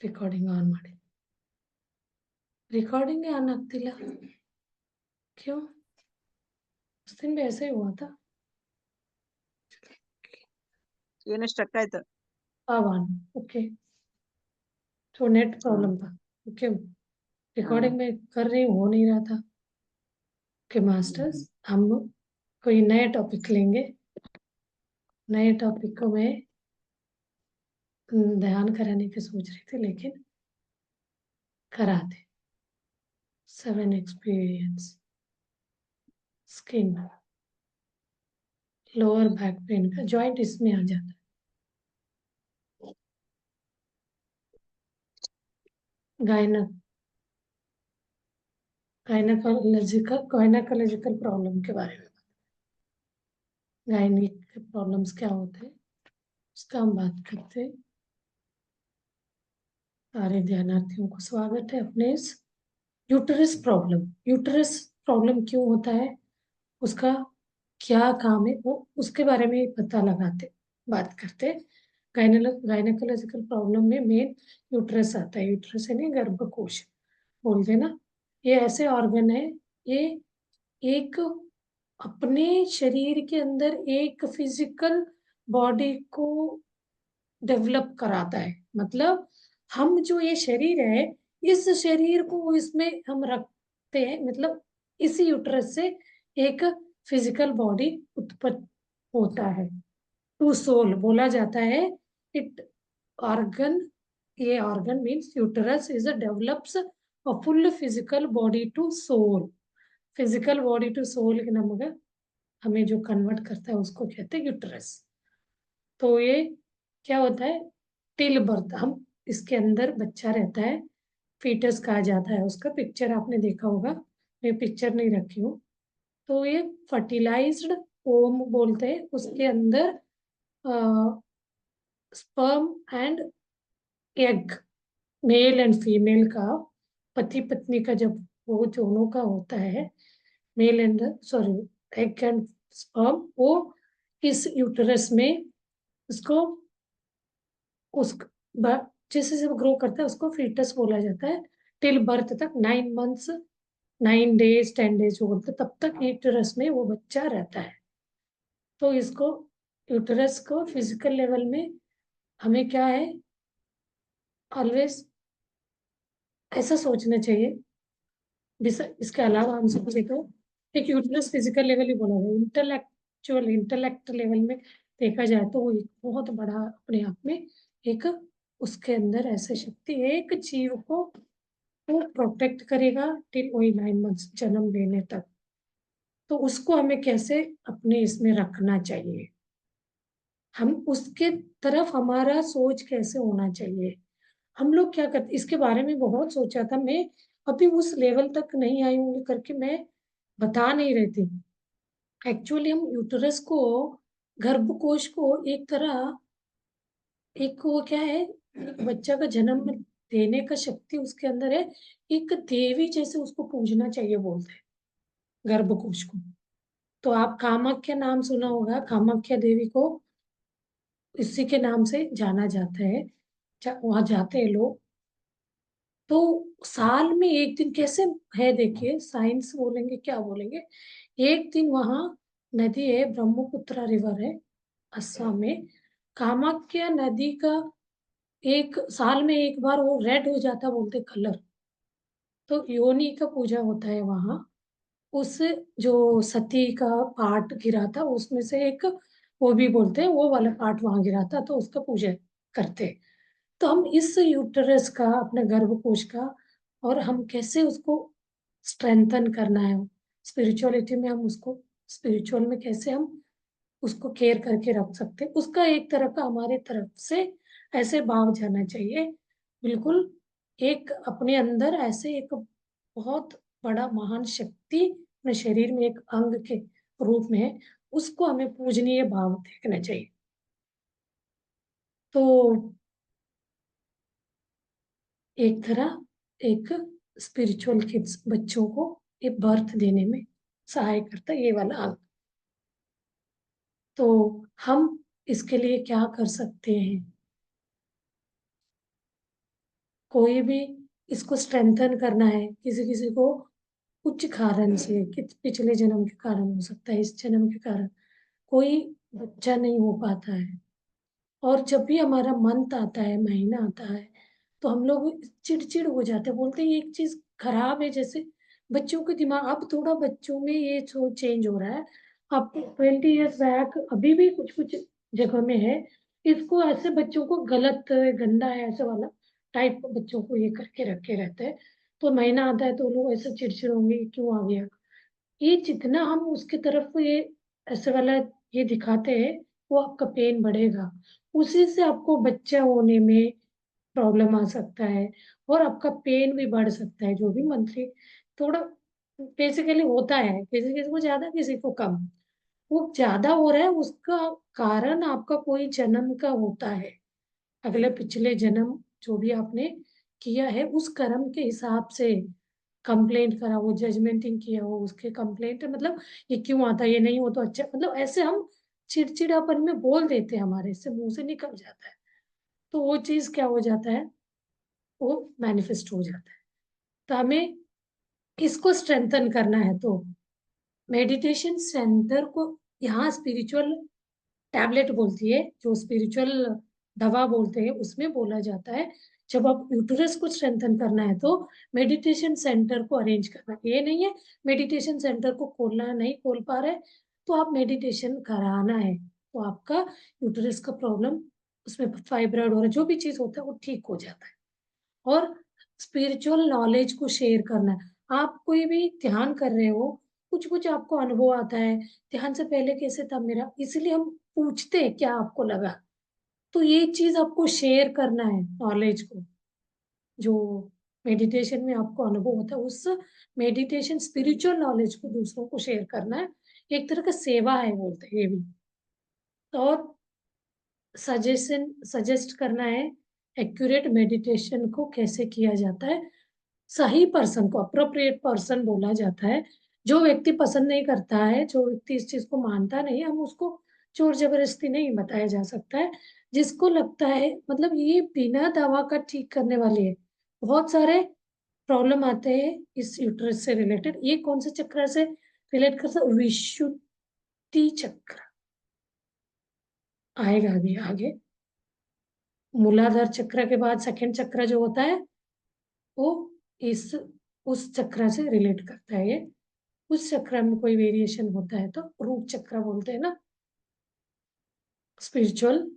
Recording on ಮಾಡಿ. Recording आन ಆಗ್ತಿಲ್ಲ क्यों? उस दिन भी ऐसे ही हुआ था. ಏನು ಸ್ಟಕ್ ಆಯ್ತು. अब आन ओके. तो नेट प्रॉब्लम था. ओके रिकॉर्डिंग में कर रही हूँ, हो नहीं रहा था. ओके मास्टर्स, हम कोई नए टॉपिक लेंगे. नए टॉपिक को मैं ध्यान कराने की सोच रही थी, लेकिन कराते. 7 experience skin lower back pain का जॉइंट इसमें आ जाता है. गायनाकोलॉजिकल प्रॉब्लम के बारे में. गायनिक प्रॉब्लम्स क्या होते हैं उसका हम बात करते हैं. सारे ध्यानार्थियों को स्वागत है अपने इस यूटरस प्रॉब्लम क्यों होता है, उसका क्या काम है, वो उसके बारे में पता लगाते बात करते. गायनेकोलॉजिकल प्रॉब्लम में मेन यूटरस आता है. यूटरस यानी गर्भकोश बोलते ना. ये ऐसे ऑर्गन है, ये एक अपने शरीर के अंदर एक फिजिकल बॉडी को डेवलप कराता है. मतलब हम जो ये शरीर है, इस शरीर को इसमें हम रखते हैं. मतलब इसी यूटरस से एक फिजिकल बॉडी उत्पन्न होता है. टू सोल बोला जाता है. इट ऑर्गन ये organ means uterus is develops a full physical body to soul. Physical body to soul के नमक हमें जो कन्वर्ट करता है उसको कहते हैं यूटरस. तो ये क्या होता है, टिल बर्थ हम इसके अंदर बच्चा रहता है, फीटस कहा जाता है उसका. पिक्चर आपने देखा होगा, मैं पिक्चर नहीं रखी हूँ. तो ये फर्टिलाइज्ड ओम बोलते हैं. उसके अंदर sperm and egg, male and female का, पति पत्नी का जब वो दोनों का होता है, male and egg and sperm, वो इस यूटरस में उसको उस जैसे जब ग्रो करता है उसको फीटस बोला जाता है. टिल बर्थ तक 9 मंथ्स 9 डेज 10 डेज जो बोलते तब तक यूटरस में वो बच्चा रहता है. तो इसको यूटरस को फिजिकल लेवल में हमें क्या है, ऑलवेज ऐसा सोचना चाहिए. इसके अलावा हम सोचे तो एक यूटरस फिजिकल लेवल ही बोला जाए. इंटेलेक्ट लेवल में देखा जाए तो वो एक बहुत बड़ा अपने आप में एक, उसके अंदर ऐसे शक्ति एक जीव को वो प्रोटेक्ट करेगा टिल वही 9 मंथ्स जन्म लेने तक. तो उसको हमें कैसे अपने इसमें रखना चाहिए, हम उसके तरफ हमारा सोच कैसे होना चाहिए. हम लोग क्या करते, इसके बारे में बहुत सोचा था. मैं अभी उस लेवल तक नहीं आई हूँ करके मैं बता नहीं रही थी. एक्चुअली हम यूटरस को, गर्भकोश को एक तरह, एक वो क्या है, बच्चा का जन्म देने का शक्ति उसके अंदर है. एक देवी जैसे उसको पूजना चाहिए बोलते हैं गर्भकोश को. तो आप कामाख्या नाम सुना होगा, कामाख्या देवी को इसी के नाम से जाना जाता है. वहां जाते हैं लोग. तो साल में एक दिन कैसे है देखिए, साइंस बोलेंगे क्या बोलेंगे, एक दिन वहां नदी है, ब्रह्मपुत्र रिवर है असम में. कामाख्या नदी का एक साल में एक बार वो रेड हो जाता बोलते कलर. तो योनि का पूजा होता है वहां. उस जो सती का पार्ट गिरा था उसमें से एक, वो भी बोलते हैं वो वाला पार्ट वहां गिरा था तो उसका पूजा करते. तो हम इस यूटरस का, अपने गर्भकोश का, और हम कैसे उसको स्ट्रेंथन करना है स्पिरिचुअलिटी में, हम उसको स्पिरिचुअल में कैसे हम उसको केयर करके रख सकते हैं, उसका एक तरह का हमारे तरफ से ऐसे भाव जाना चाहिए. बिल्कुल एक अपने अंदर ऐसे एक बहुत बड़ा महान शक्ति अपने शरीर में एक अंग के रूप में है, उसको हमें पूजनीय भाव देखना चाहिए. तो एक तरह एक स्पिरिचुअल किड्स बच्चों को ये बर्थ देने में सहाय करता है ये वाला अंग. तो हम इसके लिए क्या कर सकते हैं, कोई भी इसको स्ट्रेंथन करना है, किसी किसी को कुछ कारण से, कि पिछले जन्म के कारण हो सकता है, इस जन्म के कारण कोई बच्चा नहीं हो पाता है। और जब भी हमारा मंथ आता है, महीना आता है, तो हम लोग चिड़चिड़ हो जाते हैं, बोलते हैं ये एक चीज खराब है। जैसे बच्चों के दिमाग, अब थोड़ा बच्चों में ये सोच चेंज हो रहा है। अब 20 ईयर्स बैक अभी भी कुछ कुछ जगह में है, इसको ऐसे बच्चों को गलत है, गंदा है, ऐसे वाला टाइप बच्चों को ये करके रखे रहते हैं। तो महीना आता है तो लोग ऐसे चिड़चिड़ होंगे, "ये क्यों आ गया?" ये जितना हम उसके तरफ ये ऐसे वाला ये दिखाते हैं, वो आपका पेन बढ़ेगा। उसी से आपको बच्चा होने में प्रॉब्लम आ सकता है, और आपका पेन भी बढ़ सकता है, जो भी मंथली थोड़ा बेसिकली होता है, किसी किसी को ज्यादा, किसी को कम। वो ज्यादा हो रहा है, उसका कारण आपका कोई जन्म का होता है। अगले पिछले जन्म जो भी आपने किया है, उस कर्म के हिसाब से कंप्लेंट करा हो, जजमेंटिंग किया हो, उसके कंप्लेंट मतलब ये क्यों आता है, ये नहीं हो तो अच्छा, मतलब ऐसे हम चिड़चिड़ापन में बोल देते हैं, हमारे से मुंह से निकल जाता है। तो वो चीज क्या हो जाता है, वो मैनिफेस्ट हो जाता है। तो हमें इसको स्ट्रेंथन करना है, तो मेडिटेशन सेंटर को यहाँ स्पिरिचुअल टैबलेट बोलती है, जो स्पिरिचुअल दवा बोलते हैं, उसमें बोला जाता है जब आप यूटरस को स्ट्रेंथन करना है तो मेडिटेशन सेंटर को अरेंज करना है। ये नहीं है मेडिटेशन सेंटर को खोलना है, नहीं खोल पा रहे तो आप मेडिटेशन कराना है, तो आपका यूटरस का प्रॉब्लम, उसमें फाइब्रॉइड और जो भी चीज होता है वो ठीक हो जाता है। और स्पिरिचुअल नॉलेज को शेयर करना है। आप कोई भी ध्यान कर रहे हो, कुछ कुछ आपको अनुभव आता है, ध्यान से पहले कैसे था मेरा, इसलिए हम पूछते हैं क्या आपको लगा। तो ये चीज आपको शेयर करना है, नॉलेज को, जो मेडिटेशन में आपको अनुभव होता है, उस मेडिटेशन स्पिरिचुअल नॉलेज को दूसरों को शेयर करना है। एक तरह का सेवा है, बोलते हैं ये भी। और सजेस्ट करना है एक्यूरेट मेडिटेशन को कैसे किया जाता है। सही पर्सन को, अप्रोप्रिएट पर्सन बोला जाता है। जो व्यक्ति पसंद नहीं करता है, जो व्यक्ति इस चीज को मानता नहीं, हम उसको जोर जबरदस्ती नहीं बताया जा सकता है। जिसको लगता है, मतलब ये बिना दवा का ठीक करने वाली है। बहुत सारे प्रॉब्लम आते हैं इस यूट्रस से रिलेटेड। ये कौन से चक्र से रिलेट कर सकते, विशुद्धि चक्र आएगा अभी आगे। मूलाधार चक्र के बाद सेकंड चक्र जो होता है, वो इस उस चक्र से रिलेट करता है ये। उस चक्र में कोई वेरिएशन होता है तो रूट चक्र बोलते हैं ना, स्पिरिचुअल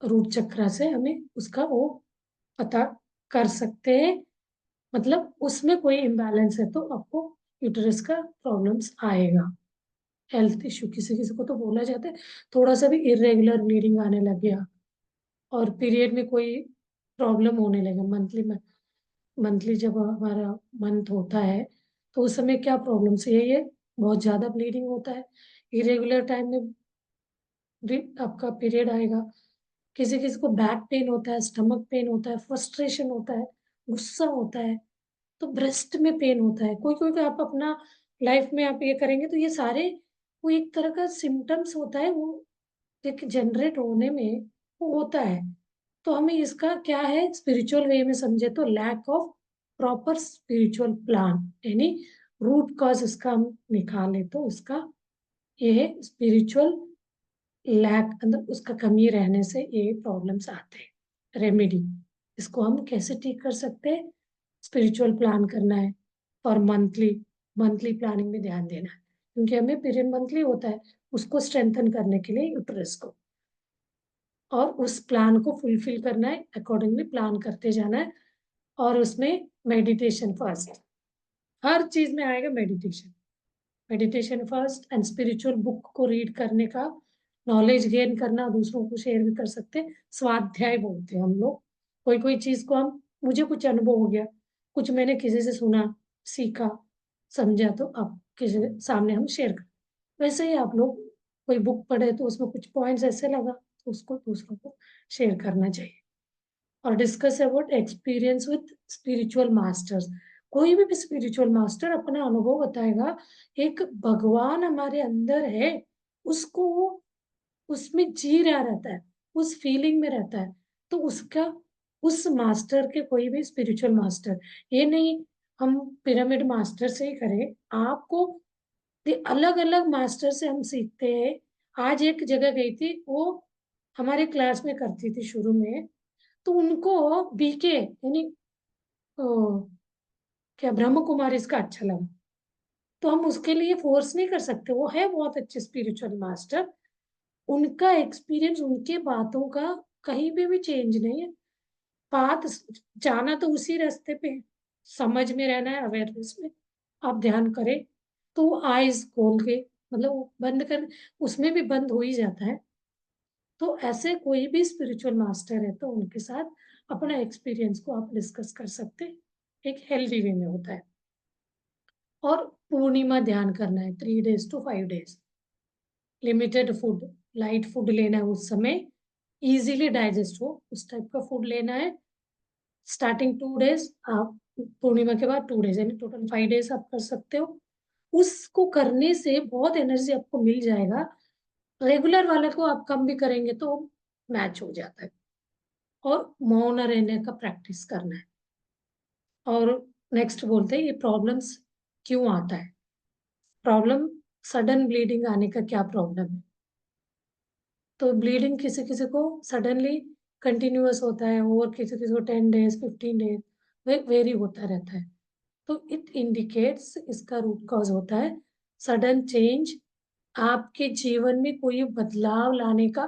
रूट चक्र से हमें उसका वो पता कर सकते हैं। मतलब उसमें कोई इम्बैलेंस है तो आपको यूटरस का प्रॉब्लम्स आएगा, हेल्थ इश्यू। किसी किसी को तो बोला जाता है थोड़ा सा भी इरेगुलर ब्लीडिंग आने लग गया, और पीरियड में कोई प्रॉब्लम होने लगा, मंथली में, मंथली जब हमारा मंथ होता है तो उस समय क्या प्रॉब्लम्स है, ये बहुत ज्यादा ब्लीडिंग होता है, इरेगुलर टाइम में भी आपका पीरियड आएगा। किसी किसी को बैक पेन होता है, स्टमक पेन होता है, फ्रस्ट्रेशन होता है, गुस्सा होता है, तो ब्रेस्ट में पेन होता है। कोई कोई को आप अपना लाइफ में आप ये करेंगे तो ये सारे, वो एक तरह का सिम्टम्स होता है, वो एक जनरेट होने में वो होता है। तो हमें इसका क्या है, स्पिरिचुअल वे में समझे तो lack of proper spiritual plan, यानी रूट कॉज इसका हम निकाले तो इसका ये है स्पिरिचुअल लैक, अंदर उसका कमी रहने से ये प्रॉब्लम्स आते हैं। रेमेडी, इसको हम कैसे ठीक कर सकते हैं, स्पिरिचुअल प्लान करना है, और मंथली मंथली प्लानिंग में ध्यान देना है, क्योंकि हमें पीरियड मंथली होता है, उसको स्ट्रेंथन करने के लिए यूट्रस को, और उस प्लान को फुलफिल करना है, अकॉर्डिंगली प्लान करते जाना है। और उसमें मेडिटेशन फर्स्ट, हर चीज में आएगा meditation. Meditation first and spiritual book को रीड करने का, नॉलेज गेन करना, दूसरों को शेयर भी कर सकते हैं, स्वाध्याय बोलते हैं हम लोग। कोई कोई चीज को हम, मुझे कुछ अनुभव हो गया, कुछ मैंने किसी से सुना, सीखा, समझा, तो अब किसी के सामने हम शेयर कर, वैसे ही आप लोग कोई बुक पढ़े तो उसमें कुछ पॉइंट्स ऐसे लगा तो उसको दूसरों को शेयर करना चाहिए। और discuss about experience with spiritual masters, कोई भी स्पिरिचुअल मास्टर अपना अनुभव बताएगा। एक भगवान हमारे अंदर है, उसको वो उसमें जी रहा रहता है, उस फीलिंग में रहता है, तो उसका उस मास्टर के, कोई भी स्पिरिचुअल मास्टर, ये नहीं हम पिरामिड मास्टर से ही करें, आपको अलग अलग मास्टर से हम सीखते हैं। आज एक जगह गई थी, वो हमारे क्लास में करती थी शुरू में, तो उनको बीके यानी क्या ब्रह्म कुमारी इसका अच्छा लगा, तो हम उसके लिए फोर्स नहीं कर सकते। वो है बहुत अच्छे स्पिरिचुअल मास्टर, उनका एक्सपीरियंस, उनके बातों का कहीं भी चेंज नहीं है। बात जाना तो उसी रास्ते पे है, समझ में रहना है, अवेयरनेस में आप ध्यान करें तो आईज खोल के, मतलब वो बंद कर, उसमें भी बंद हो ही जाता है। तो ऐसे कोई भी स्पिरिचुअल मास्टर है तो उनके साथ अपना एक्सपीरियंस को आप डिस्कस कर सकते हैं, एक हेल्दी वे में होता है। और पूर्णिमा ध्यान करना है 3 days to 5 days, limited food, light food लेना है उस समय, इजीली डाइजेस्ट हो उस टाइप का फूड लेना है। स्टार्टिंग 2 days, आप पूर्णिमा के बाद 2 days यानी टोटल 5 days आप कर सकते हो। उसको करने से बहुत एनर्जी आपको मिल जाएगा। रेगुलर वाले को आप कम भी करेंगे तो मैच हो जाता है। और मौन रहने का प्रैक्टिस करना है। और नेक्स्ट बोलते हैं ये प्रॉब्लम्स क्यों आता है, प्रॉब्लम सडन ब्लीडिंग आने का क्या प्रॉब्लम है। तो ब्लीडिंग किसी किसी को सडनली कंटिन्यूअस होता है, और किसी किसी को 10 days 15 days वेरी होता रहता है। तो इट इंडिकेट्स, इसका रूट कॉज होता है सडन चेंज, आपके जीवन में कोई बदलाव लाने का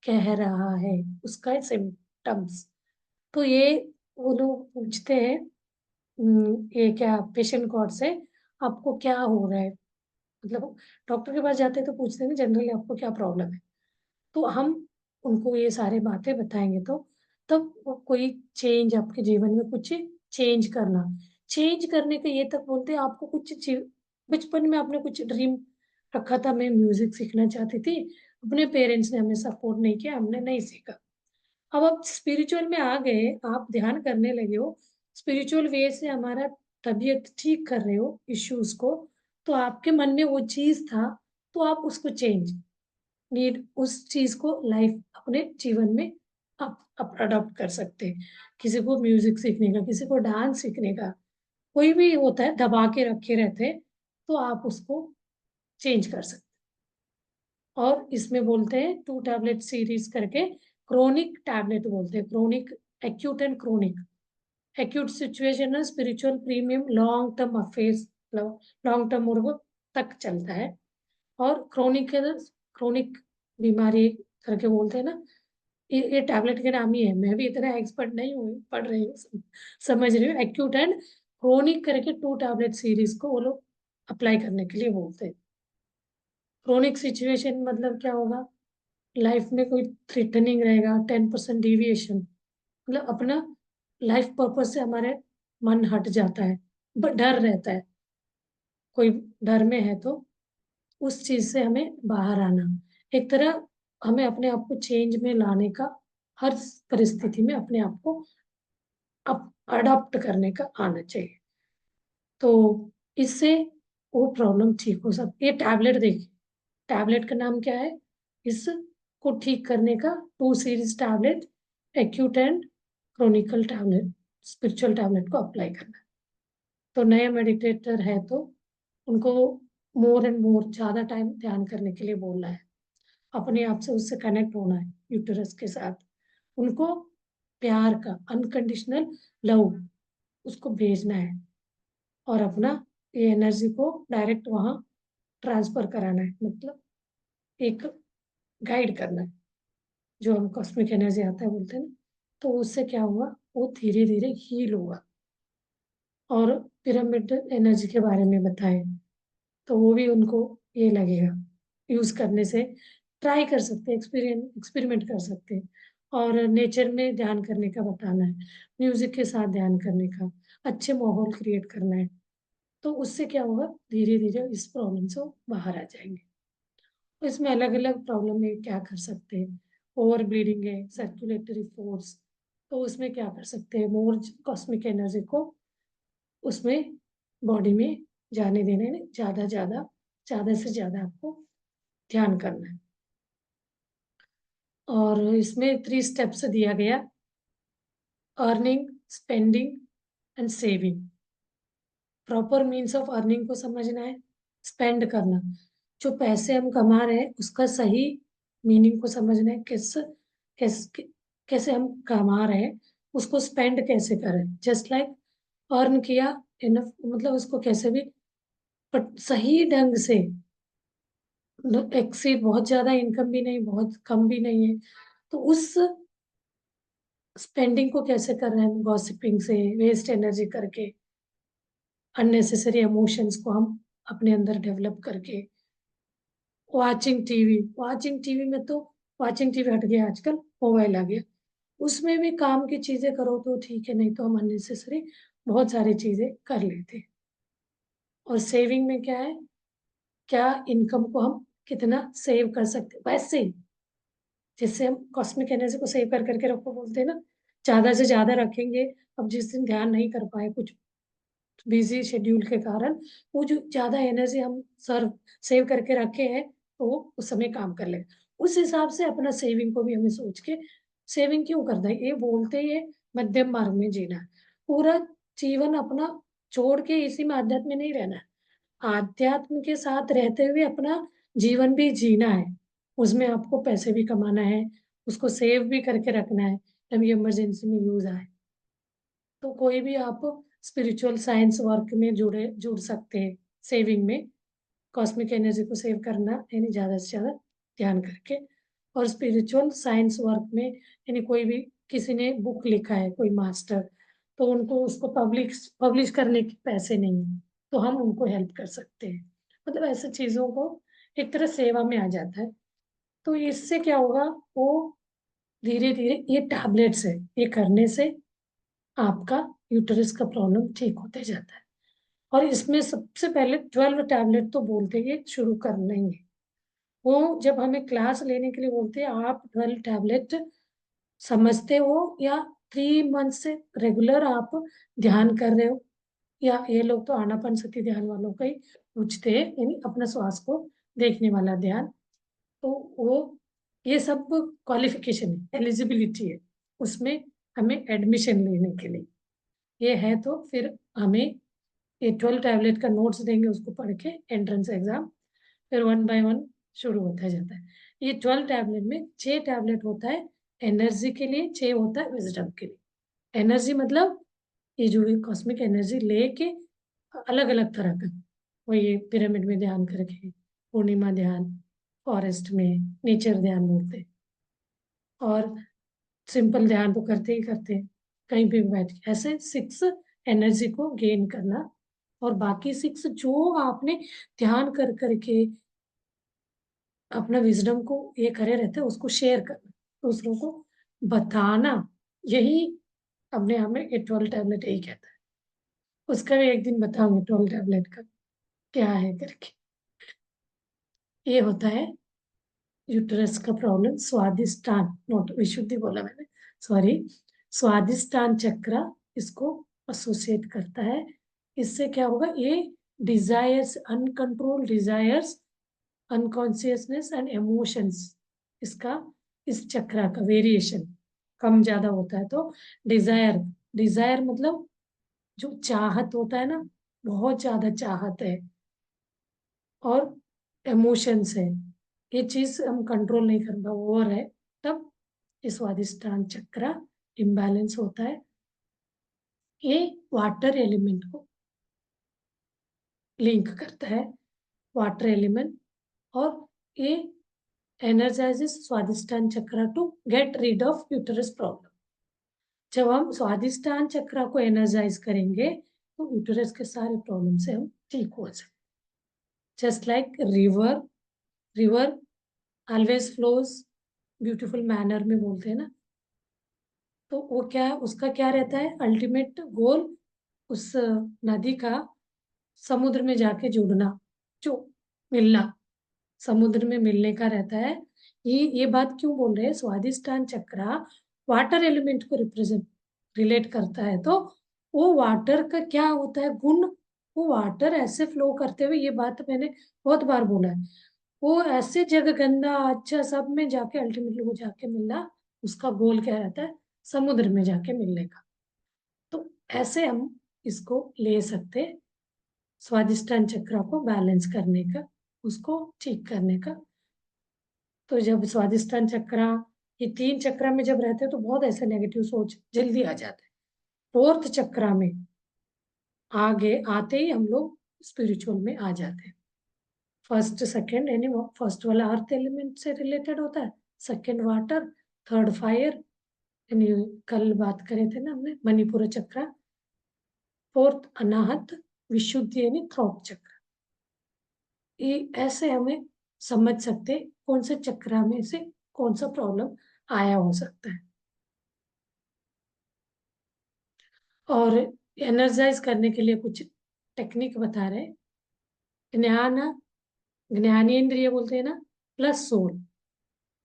कह रहा है, उसका सिम्टम्स। तो ये वो लोग पूछते हैं, ये क्या पेशेंट कोर्ट से, आपको क्या हो रहा है, मतलब डॉक्टर के पास जाते हैं तो पूछते हैं जनरली आपको क्या प्रॉब्लम है। तो हम उनको ये सारे बातें बताएंगे तो तब वो कोई चेंज आपके जीवन में कुछ चेंज करना, चेंज करने के ये तक बोलते हैं आपको बचपन में आपने कुछ ड्रीम रखा था, मैं म्यूजिक सीखना चाहती थी, अपने पेरेंट्स ने हमें सपोर्ट नहीं किया, हमने नहीं सीखा। अब आप स्पिरिचुअल में आ गए, आप ध्यान करने लगे हो, स्पिरिचुअल वे से हमारा तबीयत ठीक कर रहे हो इश्यूज को, तो आपके मन में वो चीज था, तो आप उसको चेंज नीड, उस चीज को लाइफ अपने जीवन में आप अडॉप्ट कर सकते हैं। किसी को म्यूजिक सीखने का, किसी को डांस सीखने का, कोई भी होता है दबा के रखे रहते हैं, तो आप उसको चेंज कर सकते हैं। और इसमें बोलते हैं 2 टैबलेट सीरीज करके, क्रोनिक टैबलेट बोलते हैं, chronic, acute and chronic. Acute situation है spiritual premium long term affairs, long term और वो तक चलता है। और क्रोनिक है, क्रोनिक बीमारी करके बोलते हैं ना, ये टैबलेट के नाम ही है, मैं भी इतना एक्सपर्ट नहीं हूँ, पढ़ रही हूँ, समझ रही हूँ। एक्यूट एंड क्रोनिक करके 2 टैबलेट सीरीज को वो लोग अप्लाई करने के लिए बोलते हैं। क्रोनिक सिचुएशन मतलब क्या होगा, लाइफ में कोई थ्रेटनिंग रहेगा, 10% डिविएशन, मतलब अपना लाइफ पर्पज से हमारे मन हट जाता है, डर रहता है, कोई डर में है तो उस चीज से हमें बाहर आना, एक तरह हमें अपने आप को चेंज में लाने का, हर परिस्थिति में अपने आप को अप अडॉप्ट करने का आना चाहिए। तो इससे वो प्रॉब्लम ठीक हो सकती है। ये टैबलेट देखिए, टैबलेट का नाम क्या है, इसको ठीक करने का 2 series tablet, acute and chronicle tablet, spiritual tablet को अप्लाई करना है। तो नए मेडिटेटर है तो उनको मोर एंड मोर ज्यादा टाइम ध्यान करने के लिए बोलना है, अपने आप से उससे कनेक्ट होना है यूटरस के साथ, उनको प्यार का अनकंडीशनल लव उसको भेजना है, और अपना ये एनर्जी को डायरेक्ट वहां ट्रांसफर कराना है, मतलब एक गाइड करना है, जो हम कॉस्मिक एनर्जी आता है बोलते हैं ना, तो उससे क्या हुआ, वो धीरे धीरे हील हुआ। और पिरामिड एनर्जी के बारे में बताएं तो वो भी उनको ये लगेगा, यूज करने से ट्राई कर सकते हैं, एक्सपेरिमेंट कर सकते हैं। और नेचर में ध्यान करने का बताना है, म्यूजिक के साथ ध्यान करने का, अच्छे माहौल क्रिएट करना है, तो उससे क्या होगा, धीरे धीरे इस प्रॉब्लम से वो बाहर आ जाएंगे। तो इसमें अलग अलग प्रॉब्लम में क्या कर सकते हैं, ओवर ब्लीडिंग है, सर्कुलेटरी फोर्स, तो उसमें क्या कर सकते हैं, मोर कॉस्मिक एनर्जी को उसमें बॉडी में जाने देने में ज्यादा से ज्यादा आपको ध्यान करना है। और इसमें 3 स्टेप्स दिया गया, earning, spending and saving. Proper means of earning को समझना है, स्पेंड करना, जो पैसे हम कमा रहे हैं उसका सही मीनिंग को समझना है, किस कैसे हम कमा रहे हैं, उसको स्पेंड कैसे करें। जस्ट लाइक अर्न किया इनफ, मतलब उसको कैसे भी बट सही ढंग से, एक्सीड, बहुत ज्यादा इनकम भी नहीं बहुत कम भी नहीं है, तो उस स्पेंडिंग को कैसे कर रहे हैं, गॉसिपिंग से, वेस्ट एनर्जी करके, अननेसेसरी इमोशंस को हम अपने अंदर डेवलप करके। वाचिंग टीवी में तो, वाचिंग टीवी हट गया, आजकल मोबाइल आ गया, उसमें भी काम की चीजें करो तो ठीक है, नहीं तो हम अननेसेसरी बहुत सारी चीजें कर लेते हैं। और सेविंग में क्या है, क्या इनकम को हम कितना सेव कर सकते हैं, वैसे ही जिससे हम कॉस्मिक एनर्जी को सेव कर करके रखो बोलते हैं ना, ज्यादा से ज्यादा रखेंगे। अब जिस दिन ध्यान नहीं कर पाए कुछ बिजी शेड्यूल के कारण, वो जो ज्यादा एनर्जी हम सर्व सेव करके रखे हैं, तो वो उस समय काम कर लेगा। उस हिसाब से अपना सेविंग को भी हमें सोच के, सेविंग क्यों करना है, ये बोलते ही है मध्यम मार्ग में जीना है। पूरा जीवन अपना छोड़ के इसी में आध्यात्म में नहीं रहना है, आध्यात्म के साथ रहते हुए अपना जीवन भी जीना है। उसमें आपको पैसे भी कमाना है, उसको सेव भी करके रखना है, तभी इमरजेंसी में यूज आए। तो कोई भी आप स्पिरिचुअल साइंस वर्क में जुड़ सकते हैं, सेविंग में, कॉस्मिक एनर्जी को सेव करना यानी ज्यादा से ज्यादा ध्यान करके। और स्पिरिचुअल साइंस वर्क में यानी कोई भी, किसी ने बुक लिखा है कोई मास्टर, तो उनको उसको पब्लिश करने के पैसे नहीं है, तो हम उनको हेल्प कर सकते हैं। मतलब ऐसे चीजों को एक तरह सेवा में आ जाता है। तो इससे क्या होगा, वो धीरे धीरे, ये टैबलेट्स है, ये करने से आपका यूटरस का प्रॉब्लम ठीक होते जाता है। और इसमें सबसे पहले 12 टैबलेट तो बोलते ही शुरू करना ही है। वो जब हमें क्लास लेने के लिए बोलते हैं आप 12 टैबलेट समझते हो, या 3 मंथ से रेगुलर आप ध्यान कर रहे हो, या ये लोग तो आनापानसती ध्यान वालों का ही पूछते हैं, यानी अपना श्वास को देखने वाला ध्यान। तो वो ये सब क्वालिफिकेशन है, एलिजिबिलिटी है, उसमें हमें एडमिशन लेने के लिए ये है। तो फिर हमें ये 12 टैबलेट का नोट्स देंगे, उसको पढ़ के एंट्रेंस एग्जाम, फिर 1 बाय 1 शुरू होता जाता है। ये 12 टैबलेट में 6 टैबलेट होता है एनर्जी के लिए, 6 होता है विजडम के लिए। एनर्जी मतलब ये जो कॉस्मिक एनर्जी लेके अलग अलग तरह का, वो ये पिरामिड में ध्यान करके, पूर्णिमा ध्यान, फॉरेस्ट में नेचर ध्यान बोलते हैं, और सिंपल ध्यान तो करते ही करते हैं, कहीं भी बैठ के, ऐसे 6 एनर्जी को गेन करना। और बाकी 6 जो आपने ध्यान कर करके अपना विजडम को ये करे रहते हैं, उसको शेयर करना, दूसरों को बताना, यही अपने आप में ये 12 टैबलेट यही कहता है। उसका भी एक दिन बताऊंगी 12 टैबलेट का क्या है करके। ये होता है यूटरस का प्रॉब्लम, स्वादिष्टान, नोट विशुद्धि बोला मैंने, सॉरी, स्वादिष्टान चक्र इसको एसोसिएट करता है। इससे क्या होगा, ये desires, uncontrol desires, unconsciousness and emotions, इसका, इस चक्र का वेरिएशन कम ज्यादा होता है। तो डिजायर, डिजायर मतलब जो चाहत होता है ना, बहुत ज्यादा चाहत है, और इमोशंस है, ये चीज हम कंट्रोल नहीं कर पा, ओवर है, तब ये स्वादिष्टान चक्र इम्बैलेंस होता है। ये वाटर एलिमेंट को लिंक करता है, वाटर एलिमेंट, और ये energizes Swadhisthan chakra to get rid of uterus problem. जब हम स्वादिष्टान चक्र को एनर्जाइज करेंगे, तो यूटरस के सारे प्रॉब्लम से हम ठीक हो जाए। Just like river, river always flows beautiful manner में बोलते हैं ना, तो वो क्या है, उसका क्या रहता है अल्टीमेट गोल, उस नदी का समुद्र में जाके जुड़ना, जो मिलना, समुद्र में मिलने का रहता है। ये बात क्यों बोल रहे हैं, स्वादिष्टान चक्र वाटर एलिमेंट को रिप्रेजेंट, रिलेट करता है, तो वो वाटर का क्या होता है गुण, वो वाटर ऐसे फ्लो करते हुए, ये बात मैंने बहुत बार बोला है, वो ऐसे जगह गंदा अच्छा सब में जाके अल्टीमेटली वो जाके मिलना, उसका गोल क्या रहता है, समुद्र में जाके मिलने का। ऐसे हम इसको ले सकते, स्वादिष्टान चक्र को बैलेंस करने का, उसको ठीक करने का। तो जब स्वादिष्टान चक्र, ये 3 चक्र में जब रहते हैं तो बहुत ऐसे नेगेटिव सोच जल्दी आ जाते हैं। 4th चक्र में आगे आते ही हम लोग स्पिरिचुअल में आ जाते हैं। फर्स्ट सेकंड यानी फर्स्ट वाला अर्थ एलिमेंट से रिलेटेड होता है, सेकंड वाटर, थर्ड फायर, यानी कल बात करे थे ना हमने मणिपुर चक्र, फोर्थ अनाहत विशुद्धि यानी थ्रोट चक्र। ये ऐसे हमें समझ सकते हैं कौन से चक्र में से कौन सा प्रॉब्लम आया हो सकता है। और एनर्जाइज करने के लिए कुछ टेक्निक बता रहे हैं। ज्ञान, ज्ञानेंद्रिय बोलते हैं ना, प्लस सोल,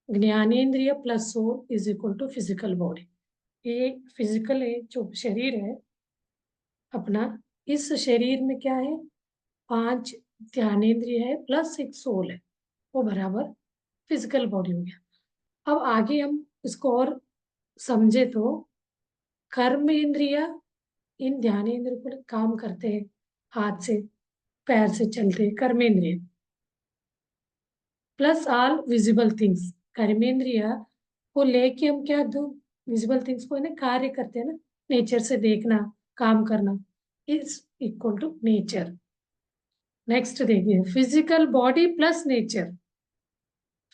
ज्ञानेंद्रिय plus soul is equal to physical body. ये फिजिकल है, जो शरीर है अपना, इस शरीर में क्या है, 5 ज्ञानेंद्रिय है प्लस 1 सोल है, वो बराबर फिजिकल बॉडी हो गया। अब आगे हम इसको और समझे तो कर्म इंद्रिय इन ज्ञानेंद्रिय पर काम करते हैं, हाथ से पैर से चलते हैं कर्मेंद्रिय, प्लस ऑल विजिबल थिंग्स। कर्मेंद्रिय को लेके हम क्या दो विजिबल थिंग्स को है ना कार्य करते हैं ना, नेचर से देखना, काम करना, is equal to nature. Next देखिए physical body plus nature.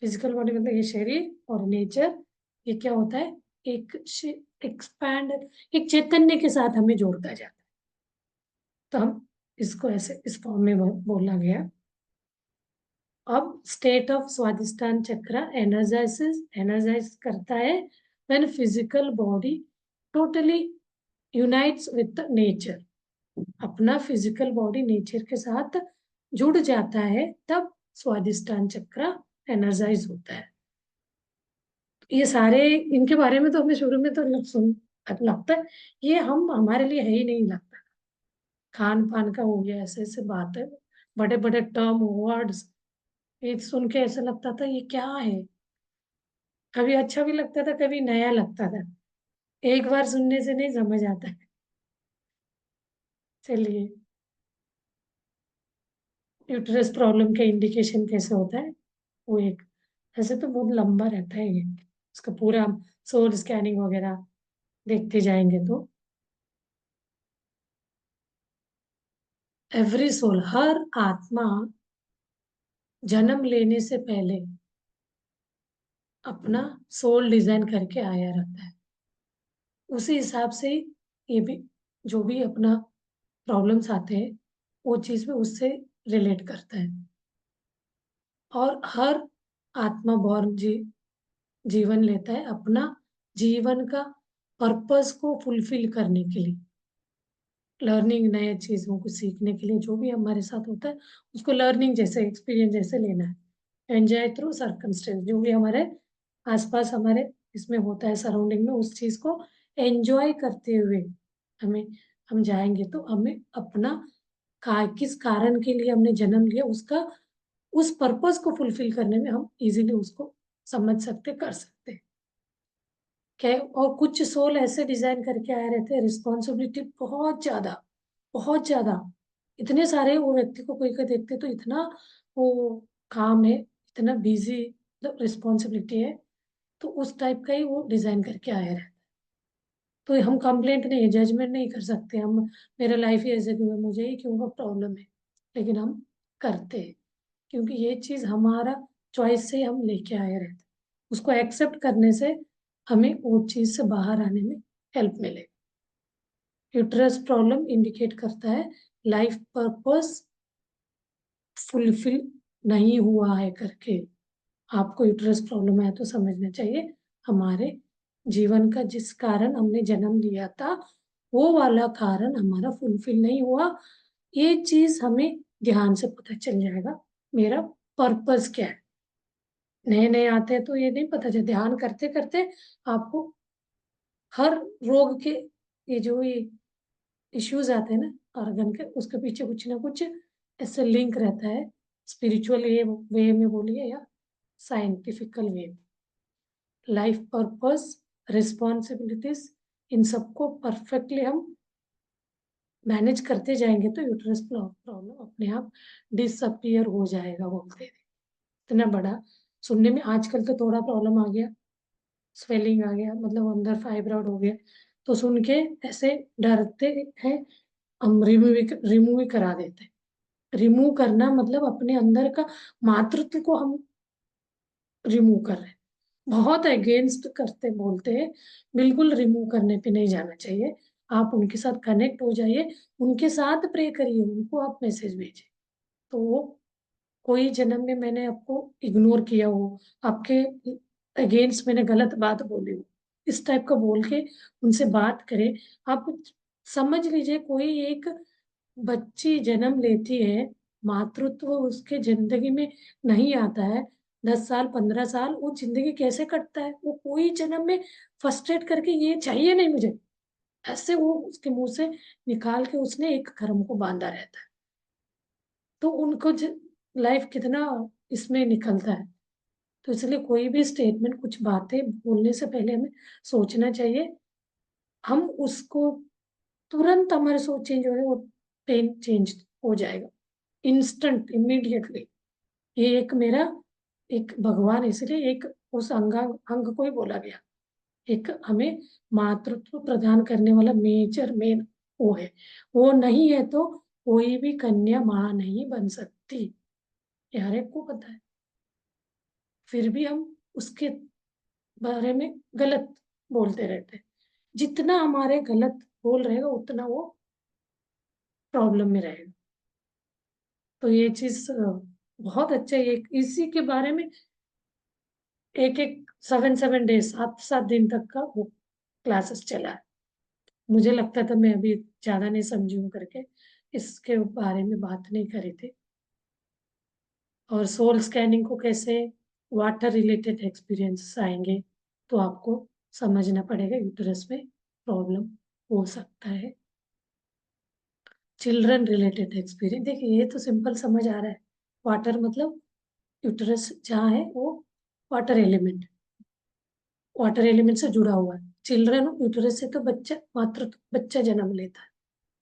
Physical body मतलब ये शरीर और नेचर, ये क्या होता है, एक एक्सपैंड, एक चैतन्य के साथ हमें जोड़ता जाता है। तो हम इसको ऐसे इस फॉर्म में बोला गया। अब स्टेट ऑफ स्वादिष्टान चक्र एनर्जाइज करता है when physical body totally unites with nature. अपना फिजिकल बॉडी नेचर के साथ जुड़ जाता है, तब स्वादिष्टान चक्र एनर्जाइज होता है। ये सारे, इनके बारे में तो हमें शुरू में तो लगता है ये हम हमारे लिए है ही नहीं लगता। खान पान का हो गया, ऐसे ऐसे बात है, बड़े बड़े टर्म वर्ड्स, ये सुन के ऐसा लगता था ये क्या है। कभी अच्छा भी लगता था, कभी नया लगता था, एक बार सुनने से नहीं समझ आता है। चलिए, यूट्रस प्रॉब्लम का इंडिकेशन कैसे होता है, वो एक, ऐसे तो बहुत लंबा रहता है ये, उसका पूरा सोल स्कैनिंग वगैरह देखते जाएंगे तो। एवरी सोल, हर आत्मा जन्म लेने से पहले अपना सोल डिजाइन करके आया रहता है। उसी हिसाब से ये भी, जो भी अपना प्रॉब्लम्स आते हैं वो चीज में उससे रिलेट करता है। और हर आत्मा बॉर्न जीवन लेता है अपना जीवन का पर्पस को फुलफिल करने के लिए, लर्निंग, नए चीजों को सीखने के लिए। जो भी हमारे साथ होता है उसको लर्निंग जैसे, एक्सपीरियंस जैसे लेना है। एंजॉय थ्रू सर्कमस्टेंस, जो भी हमारे आसपास हमारे इसमें होता है सराउंडिंग में, उस चीज को एंजॉय करते हुए हमें, हम जाएंगे तो हमें अपना किस कारण के लिए हमने जन्म लिया उसका, उस पर्पस को फुलफिल करने में हम इजीली उसको समझ सकते, कर सकते हैं। क्या, और कुछ सोल ऐसे डिजाइन करके आए रहते हैं, रिस्पॉन्सिबिलिटी बहुत ज्यादा, बहुत ज्यादा, इतने सारे, वो व्यक्ति को कोई का देखते तो इतना वो काम है, इतना बिजी रिस्पॉन्सिबिलिटी है, तो उस टाइप का ही वो डिजाइन करके आया रहता है। तो हम कंप्लेंट नहीं, जजमेंट नहीं कर सकते हम, मेरा लाइफ ही ऐसे क्यों है, मुझे ही क्यों का प्रॉब्लम है, लेकिन हम करते हैं क्योंकि ये चीज हमारा चॉइस से हम लेके आए रहते हैं। उसको एक्सेप्ट करने से हमें वो चीज से बाहर आने में हेल्प मिले। यूट्रस प्रॉब्लम इंडिकेट करता है लाइफ पर्पस फुलफिल नहीं हुआ है करके। आपको यूट्रस प्रॉब्लम है तो समझना चाहिए हमारे जीवन का जिस कारण हमने जन्म लिया था वो वाला कारण हमारा फुलफिल नहीं हुआ। ये चीज हमें ध्यान से पता चल जाएगा, मेरा पर्पस क्या है। नए नए आते हैं तो ये नहीं पता चलता, ध्यान करते करते आपको हर रोग के, ये जो ये इश्यूज आते हैं ना ऑर्गन के, उसके पीछे कुछ ना कुछ ऐसे लिंक रहता है, स्पिरिचुअल वे में बोलिए या साइंटिफिकल वे। लाइफ पर्पस, रिस्पॉन्सिबिलिटीज, इन सबको परफेक्टली हम मैनेज करते जाएंगे तो यूट्रस प्रॉब्लम अपने आप डिसअपियर हो जाएगा बोलते थे। इतना बड़ा सुनने में, आजकल तो थोड़ा प्रॉब्लम आ गया, स्वेलिंग आ गया, मतलब अंदर फाइब्रॉइड हो गया, तो सुन के ऐसे डरते हैं, हम रिमूव ही करा देते हैं। रिमूव करना मतलब अपने अंदर का मातृत्व को हम रिमूव कर रहे हैं, बहुत अगेंस्ट करते बोलते हैं। बिल्कुल रिमूव करने पे नहीं जाना चाहिए। आप उनके साथ कनेक्ट हो जाइए, उनके साथ प्रे करिए, उनको आप मैसेज भेजिए। तो कोई जन्म में मैंने आपको इग्नोर किया हो, आपके अगेंस्ट मैंने गलत बात बोली हो, इस टाइप का बोल के उनसे बात करें। आप समझ लीजिए, कोई एक बच्ची जन्म लेती है, मातृत्व उसके जिंदगी में नहीं आता है, 10 साल 15 साल वो जिंदगी कैसे कटता है, वो कोई जन्म में फ्रस्ट्रेट करके ये चाहिए नहीं मुझे, ऐसे वो उसके मुंह से निकाल के उसने एक कर्म को बांधा रहता है। तो उनको लाइफ कितना इसमें निकलता है। तो इसलिए कोई भी स्टेटमेंट, कुछ बातें बोलने से पहले हमें सोचना चाहिए। हम उसको तुरंत, हमारी सोच चेंज हो, वो पेन चेंज हो जाएगा इंस्टेंट, इमीडिएटली। ये एक मेरा, एक भगवान, इसलिए एक उस अंग को ही बोला गया, एक हमें मातृत्व प्रदान करने वाला मेजर मेन वो है। वो नहीं है तो कोई भी कन्या मां नहीं बन सकती, ये हर एक को पता है। फिर भी हम उसके बारे में गलत बोलते रहते हैं। जितना हमारे गलत बोल रहेगा उतना वो प्रॉब्लम में रहेगा। तो ये चीज बहुत अच्छा है। एक इसी के बारे में एक एक 7 7 डेज, 7 7 दिन तक का वो क्लासेस चला है। मुझे लगता था मैं अभी ज्यादा नहीं समझी हूँ करके इसके बारे में बात नहीं करी थी। और सोल स्कैनिंग को कैसे वाटर रिलेटेड एक्सपीरियंस आएंगे तो आपको समझना पड़ेगा यूटरस में प्रॉब्लम हो सकता है। चिल्ड्रन रिलेटेड एक्सपीरियंस, देखिए ये तो सिंपल समझ आ रहा है। वाटर मतलब यूटरस जहाँ है वो वाटर एलिमेंट, वाटर एलिमेंट से जुड़ा हुआ है। चिल्ड्रन यूटरस से तो बच्चा, मात्र बच्चा जन्म लेता है,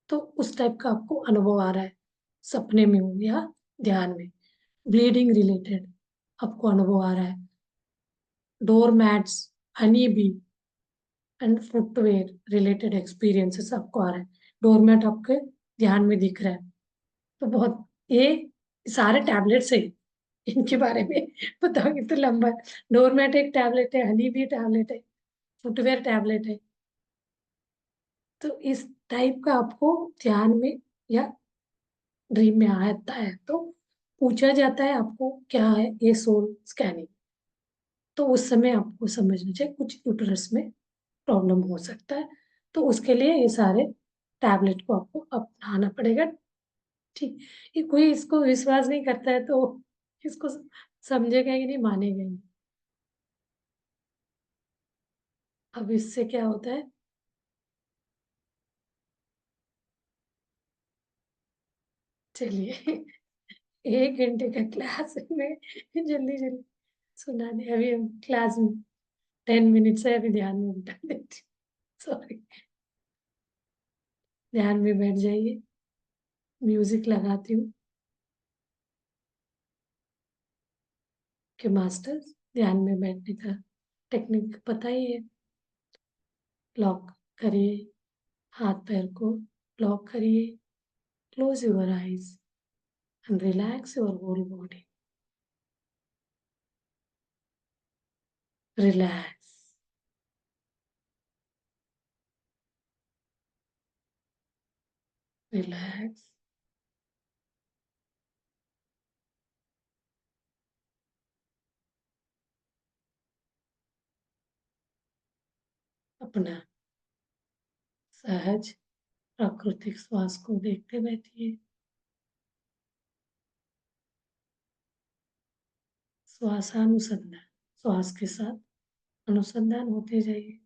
तो उस टाइप का आपको अनुभव आ रहा है, सपने में हो या ध्यान में। ब्लीडिंग रिलेटेड आपको अनुभव आ रहा है, door mats, honey bee and footwear related experiences आपको आ रहा है। डोरमैट आपके ध्यान में दिख रहा है। तो बहुत, ये सारे टैबलेट्स है, इनके बारे में बताओगे तो लंबा है। डोरमैट एक टैबलेट है, हनी भी टैबलेट है, फुटवेयर टैबलेट है। तो इस टाइप का आपको ध्यान में या ड्रीम में आता है तो पूछा जाता है आपको क्या है ये सोल स्कैनिंग, तो उस समय आपको समझना चाहिए कुछ यूटरस में प्रॉब्लम हो सकता है। तो उसके लिए ये सारे टैबलेट को आपको अपनाना पड़ेगा। ठीक, ये कोई इसको विश्वास नहीं करता है तो इसको समझेगा ही नहीं, मानेगा ही नहीं। अब इससे क्या होता है, चलिए 1 घंटे का क्लास में जल्दी जल्दी सुनाने, अभी हम क्लास में 10 मिनट से अभी ध्यान में बिठा देती हूँ, सॉरी। ध्यान में बैठ जाइए, म्यूजिक लगाती हूँ कि मास्टर्स ध्यान में बैठने का टेक्निक पता ही है। लॉक करिए, हाथ पैर को लॉक करिए, close your eyes and relax your whole body. Relax, relax. अपना सहज प्राकृतिक श्वास को देखते बैठिए। श्वासानुसंधान, श्वास के साथ अनुसंधान होते जाइए।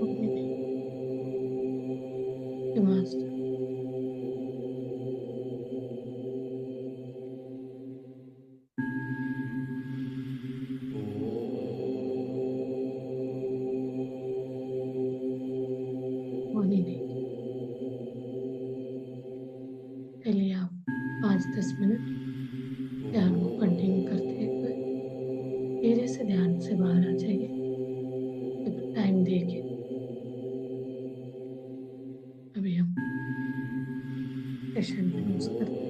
होने नहीं, दिमाग होने नहीं। चलिए आप 5-10 मिनट ध्यान को कंटिन्यू करते हुए धीरे से ध्यान से बाहर आ जाइए। टाइम देके अभी हम सेशन क्लोज करते हैं।